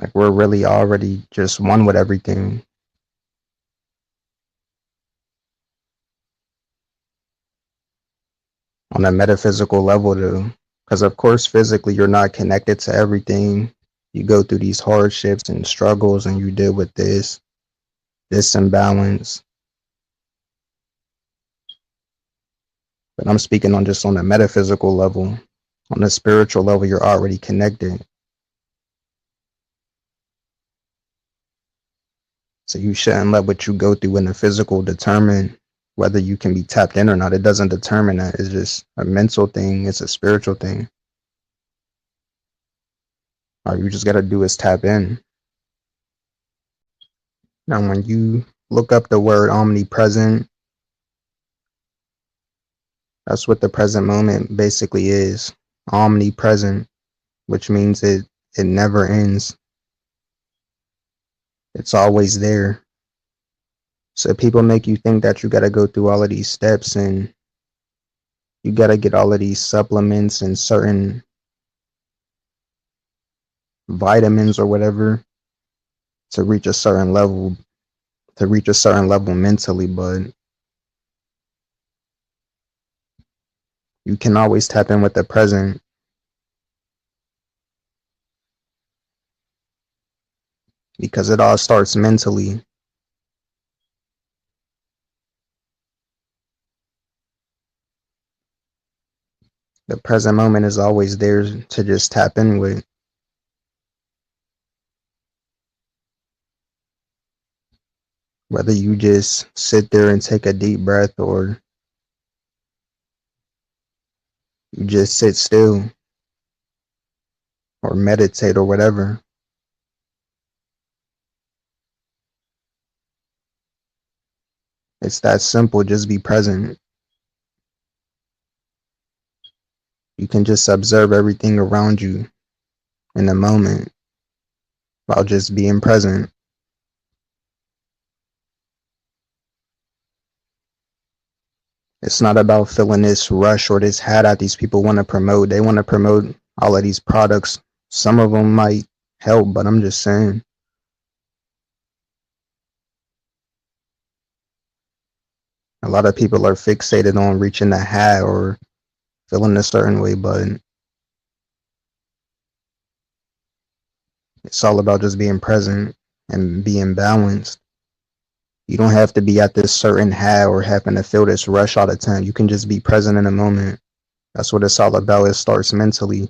Like we're really already just one with everything. On a metaphysical level though. Because of course physically you're not connected to everything. You go through these hardships and struggles and you deal with this imbalance. But I'm speaking on just on a metaphysical level. On the spiritual level, you're already connected. So you shouldn't let what you go through in the physical determine whether you can be tapped in or not. It doesn't determine that. It's just a mental thing. It's a spiritual thing. All you just got to do is tap in. Now, when you look up the word omnipresent, that's what the present moment basically is. Omnipresent, which means it never ends. It's always there. So people make you think that you got to go through all of these steps and you got to get all of these supplements and certain vitamins or whatever to reach a certain level, mentally, but you can always tap in with the present. Because it all starts mentally. The present moment is always there to just tap in with. Whether you just sit there and take a deep breath or you just sit still or meditate or whatever. It's that simple. Just be present. You can just observe everything around you in the moment while just being present. It's not about feeling this rush or this hat that these people want to promote. They want to promote all of these products. Some of them might help, but I'm just saying. A lot of people are fixated on reaching the hat or feeling a certain way, but it's all about just being present and being balanced. You don't have to be at this certain hat or having to feel this rush all the time. You can just be present in the moment. That's what it's all about. It starts mentally.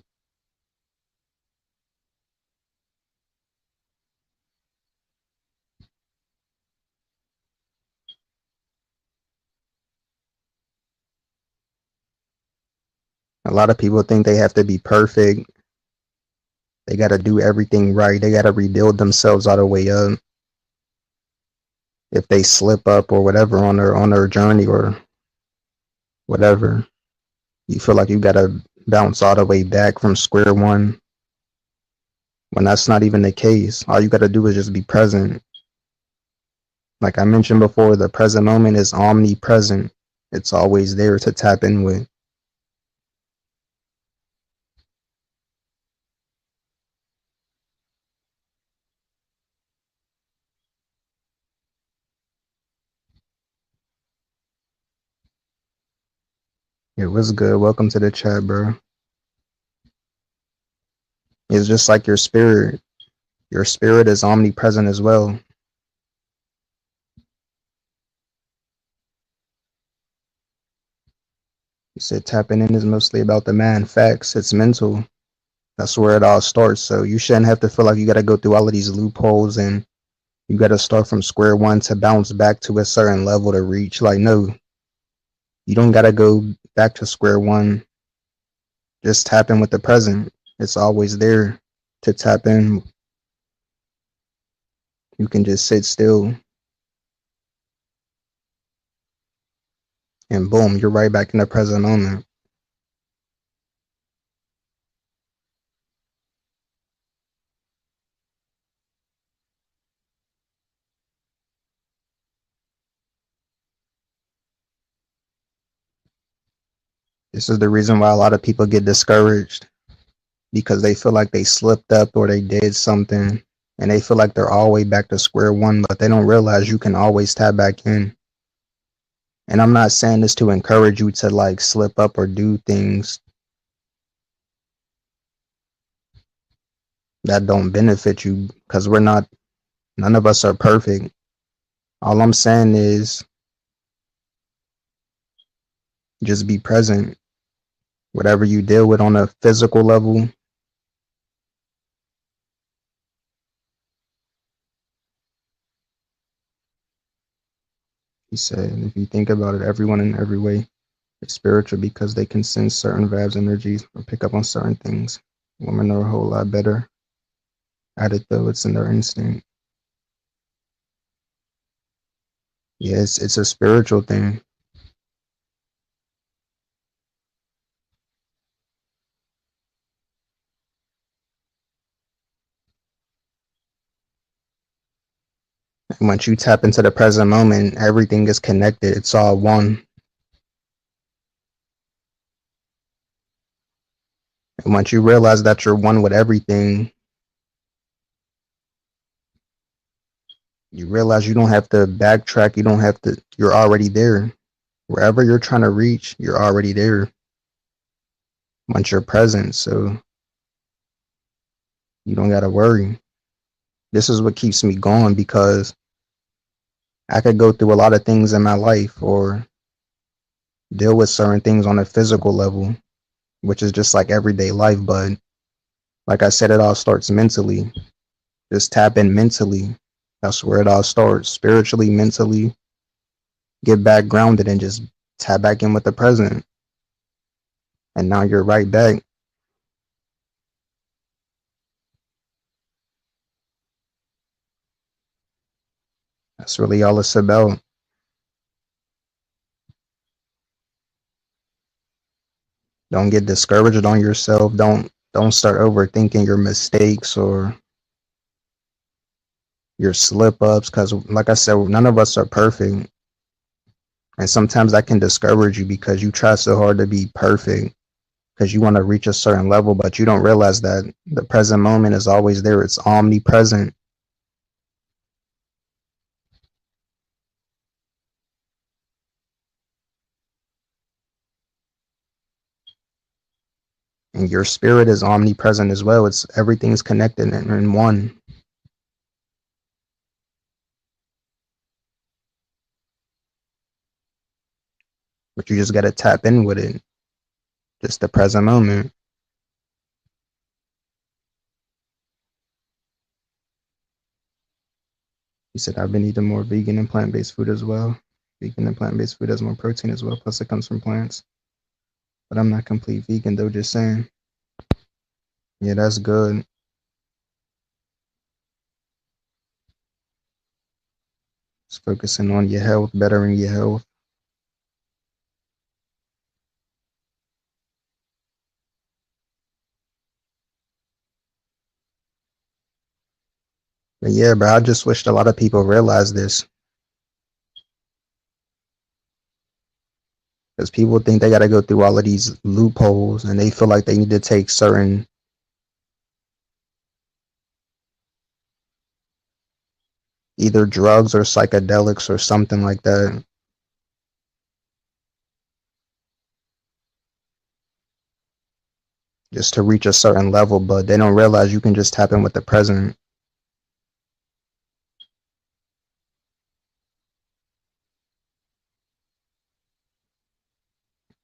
A lot of people think they have to be perfect. They got to do everything right. They got to rebuild themselves all the way up. If they slip up or whatever on their journey or whatever, you feel like you got to bounce all the way back from square one. When that's not even the case, all you got to do is just be present. Like I mentioned before, the present moment is omnipresent. It's always there to tap in with. It was good. Welcome to the chat, bro. It's just like your spirit. Your spirit is omnipresent as well. You said tapping in is mostly about the man. Facts. It's mental. That's where it all starts. So you shouldn't have to feel like you got to go through all of these loopholes and you got to start from square one to bounce back to a certain level to reach. Like, no, you don't got to go back to square one. Just tap in with the present. It's always there to tap in. You can just sit still and boom, you're right back in the present moment. This is the reason why a lot of people get discouraged because they feel like they slipped up or they did something and they feel like they're all the way back to square one, but they don't realize you can always tap back in. And I'm not saying this to encourage you to like slip up or do things that don't benefit you, because none of us are perfect. All I'm saying is just be present. Whatever you deal with on a physical level, he said, if you think about it, everyone in every way is spiritual because they can sense certain vibes, energies, or pick up on certain things. Women are a whole lot better at it though, it's in their instinct. Yeah, it's a spiritual thing. And once you tap into the present moment, everything is connected. It's all one. And once you realize that you're one with everything, you realize you don't have to backtrack. You don't have to, you're already there. Wherever you're trying to reach, you're already there once you're present. So you don't got to worry. This is what keeps me going, because I could go through a lot of things in my life or deal with certain things on a physical level, which is just like everyday life. But like I said, it all starts mentally. Just tap in mentally. That's where it all starts. Spiritually, mentally, get back grounded and just tap back in with the present. And now you're right back. That's really all it's about. Don't get discouraged on yourself. Don't start overthinking your mistakes or your slip ups, because like I said, none of us are perfect. And sometimes that can discourage you because you try so hard to be perfect because you want to reach a certain level, but you don't realize that the present moment is always there. It's omnipresent. And your spirit is omnipresent as well. It's everything's connected in one. But you just got to tap in with it. Just the present moment. He said, I've been eating more vegan and plant-based food as well. Vegan and plant-based food has more protein as well, plus it comes from plants. But I'm not complete vegan though, just saying. Yeah, that's good. Just focusing on your health, bettering your health. But yeah, bro, I just wished a lot of people realized this. Because people think they got to go through all of these loopholes and they feel like they need to take certain either drugs or psychedelics or something like that just to reach a certain level, but they don't realize you can just tap in with the present.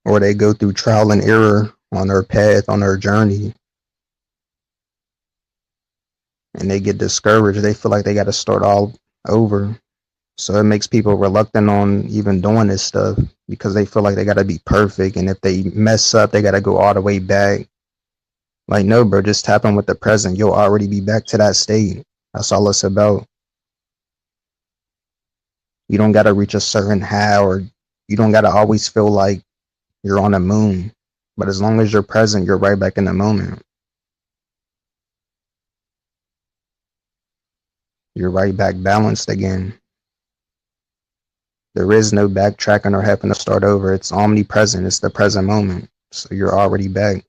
Or they go through trial and error on their path, on their journey, and they get discouraged. They feel like they got to start all over. So it makes people reluctant on even doing this stuff because they feel like they got to be perfect. And if they mess up, they got to go all the way back. Like, no, bro, just tap in with the present. You'll already be back to that state. That's all it's about. You don't got to reach a certain high, or you don't got to always feel like you're on the moon. But as long as you're present, you're right back in the moment. You're right back balanced again. There is no backtracking or having to start over. It's omnipresent. It's the present moment. So you're already back.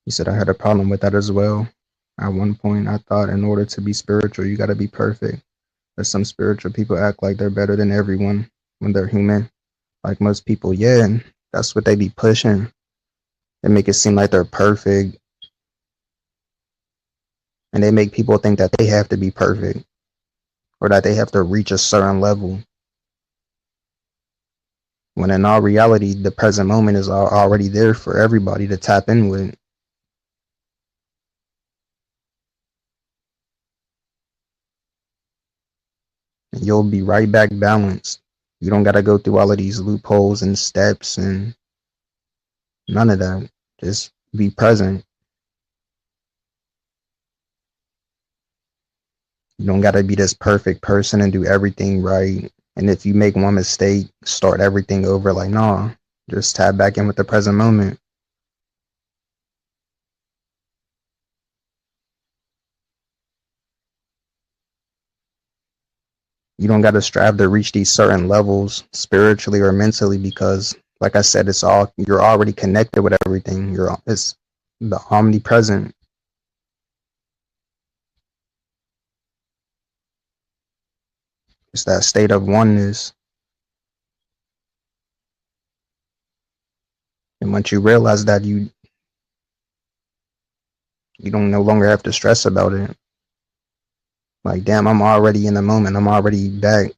He said I had a problem with that as well. At one point, I thought in order to be spiritual, you got to be perfect. But some spiritual people act like they're better than everyone when they're human. Like most people, yeah, and that's what they be pushing. They make it seem like they're perfect, and they make people think that they have to be perfect or that they have to reach a certain level. When in all reality, the present moment is already there for everybody to tap in with. And you'll be right back balanced. You don't got to go through all of these loopholes and steps and none of that. Just be present. You don't got to be this perfect person and do everything right. And if you make one mistake, start everything over. Like, nah, just tap back in with the present moment. You don't got to strive to reach these certain levels spiritually or mentally because, like I said, it's all you're already connected with everything. It's the omnipresent. It's that state of oneness. And once you realize that, you don't no longer have to stress about it. Like, damn, I'm already in the moment. I'm already back.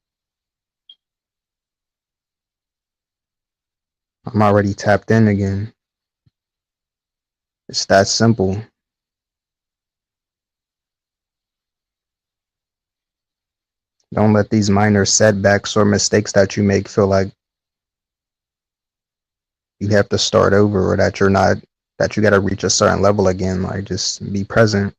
I'm already tapped in again. It's that simple. Don't let these minor setbacks or mistakes that you make feel like you have to start over or that you're not, that you got to reach a certain level again. Like, just be present.